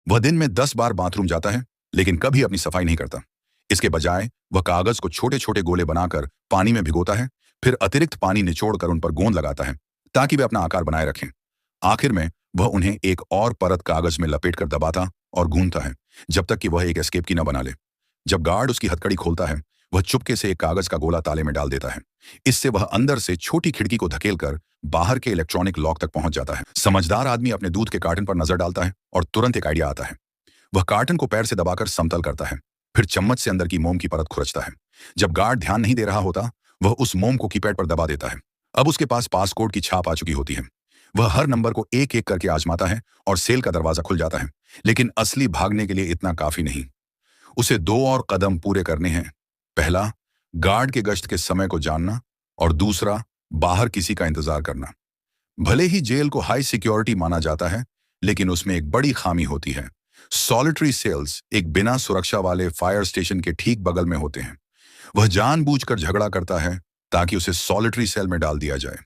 वह दिन में 10 बार बाथरूम जाता है, लेकिन कभी अपनी सफाई नहीं करता। इसके बजाय वह कागज को छोटे छोटे गोले बनाकर पानी में भिगोता है, फिर अतिरिक्त पानी निचोड़कर उन पर गोंद लगाता है ताकि वे अपना आकार बनाए रखें। आखिर में वह उन्हें एक और परत कागज में लपेटकर दबाता और गूंथता है, जब तक कि वह एक एस्केप की न बना ले। जब गार्ड उसकी हथकड़ी खोलता है, वह चुपके से एक कागज का गोला ताले में डाल देता है। इससे वह अंदर से छोटी खिड़की को धकेलकर बाहर के इलेक्ट्रॉनिक लॉक तक पहुंच जाता है। समझदार आदमी अपने दूध के कार्टन पर नजर डालता है और तुरंत एक आइडिया आता है। वह कार्टन को पैर से दबाकर समतल करता है, फिर चम्मच से अंदर की मोम की परत खुरचता है। जब गार्ड ध्यान नहीं दे रहा होता, वह उस मोम को कीपैड पर दबा देता है। अब उसके पास पासकोड की छाप आ चुकी होती है। वह हर नंबर को एक एक करके आजमाता है और सेल का दरवाजा खुल जाता है। लेकिन असली भागने के लिए इतना काफी नहीं। उसे 2 और कदम पूरे करने हैं। पहला, गार्ड के गश्त के समय को जानना, और दूसरा, बाहर किसी का इंतजार करना। भले ही जेल को हाई सिक्योरिटी माना जाता है, लेकिन उसमें एक बड़ी खामी होती है। सॉलिटरी सेल्स एक बिना सुरक्षा वाले फायर स्टेशन के ठीक बगल में होते हैं। वह जानबूझकर झगड़ा करता है ताकि उसे सॉलिटरी सेल में डाल दिया जाए।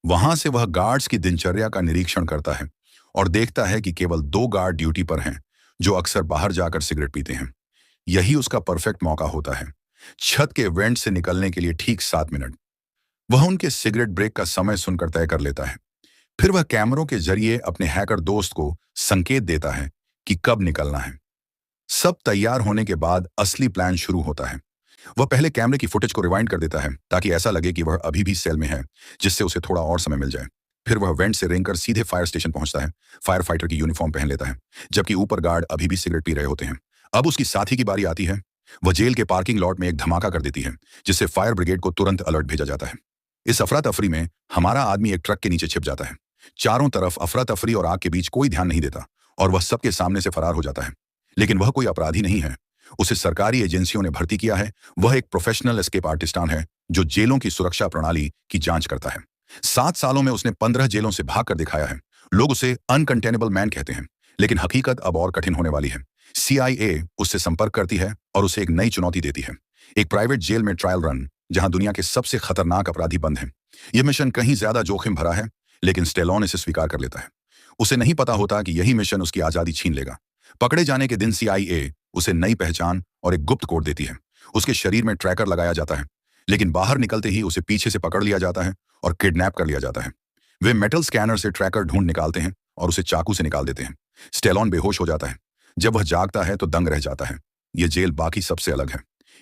वहां से वह गार्ड्स की दिनचर्या का निरीक्षण करता है और देखता है कि केवल 2 गार्ड ड्यूटी पर हैं, जो अक्सर बाहर जाकर सिगरेट पीते हैं। यही उसका परफेक्ट मौका होता है। छत के वेंट से निकलने के लिए ठीक 7 मिनट। वह उनके सिगरेट ब्रेक का समय सुनकर तय कर लेता है। फिर वह कैमरों के जरिए अपने हैकर दोस्त को संकेत देता है कि कब निकलना है। सब तैयार होने के बाद असली प्लान शुरू होता है। वह पहले कैमरे की फुटेज को रिवाइंड कर देता है ताकि ऐसा लगे कि वह अभी भी सेल में है, जिससे उसे थोड़ा और समय मिल जाए। फिर वह वेंट से रेंगकर सीधे फायर स्टेशन पहुंचता है। फायर फाइटर की यूनिफॉर्म पहन लेता है, जबकि ऊपर गार्ड अभी भी सिगरेट पी रहे होते हैं। अब उसकी साथी की बारी आती है। वह जेल के पार्किंग लॉट में एक धमाका कर देती है, जिससे फायर ब्रिगेड को तुरंत अलर्ट भेजा जाता है। इस अफरा तफरी में हमारा आदमी एक ट्रक के नीचे छिप जाता है। चारों तरफ अफरा तफरी और आग के बीच कोई ध्यान नहीं देता और वह सबके सामने से फरार हो जाता है। लेकिन वह कोई अपराधी नहीं है। उसे सरकारी एजेंसियों ने भर्ती किया है। वह एक प्रोफेशनल एस्केप आर्टिस्टान है जो जेलों की सुरक्षा प्रणाली की जांच करता है। 7 सालों में उसने 15 जेलों से भाग कर दिखाया है। लोग उसे अनकंटेनेबल मैन कहते हैं, लेकिन हकीकत अब और कठिन होने वाली है। CIA उससे संपर्क करती है और उसे एक नई चुनौती देती है। एक प्राइवेट जेल में ट्रायल रन, जहां दुनिया के सबसे खतरनाक अपराधी बंद हैं। यह मिशन कहीं ज्यादा जोखिम भरा है, लेकिन स्टेलोन इसे स्वीकार कर लेता है। उसे नहीं पता होता कि यही मिशन उसकी आजादी छीन लेगा। पकड़े जाने के दिन CIA उसे नई पहचान और एक गुप्त कोड देती है। उसके शरीर में ट्रैकर लगाया जाता है, लेकिन बाहर निकलते ही उसे पीछे से पकड़ लिया जाता है और किडनैप कर लिया जाता है। वे मेटल स्कैनर से ट्रैकर ढूंढ निकालते हैं और उसे चाकू से निकाल देते हैं। स्टेलोन बेहोश हो जाता है। जब वह जागता है तो दंग रह जाता है। यह जेल बाकी सबसे अलग है।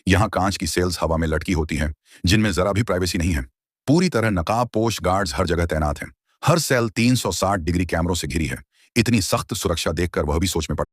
यहाँ कांच की सेल्स हवा में लटकी होती हैं, जिनमें जरा भी प्राइवेसी नहीं है। पूरी तरह नकाबपोश गार्ड्स हर जगह तैनात हैं। हर सेल 360 डिग्री कैमरों से घिरी है। इतनी सख्त सुरक्षा देखकर वह भी सोच में पड़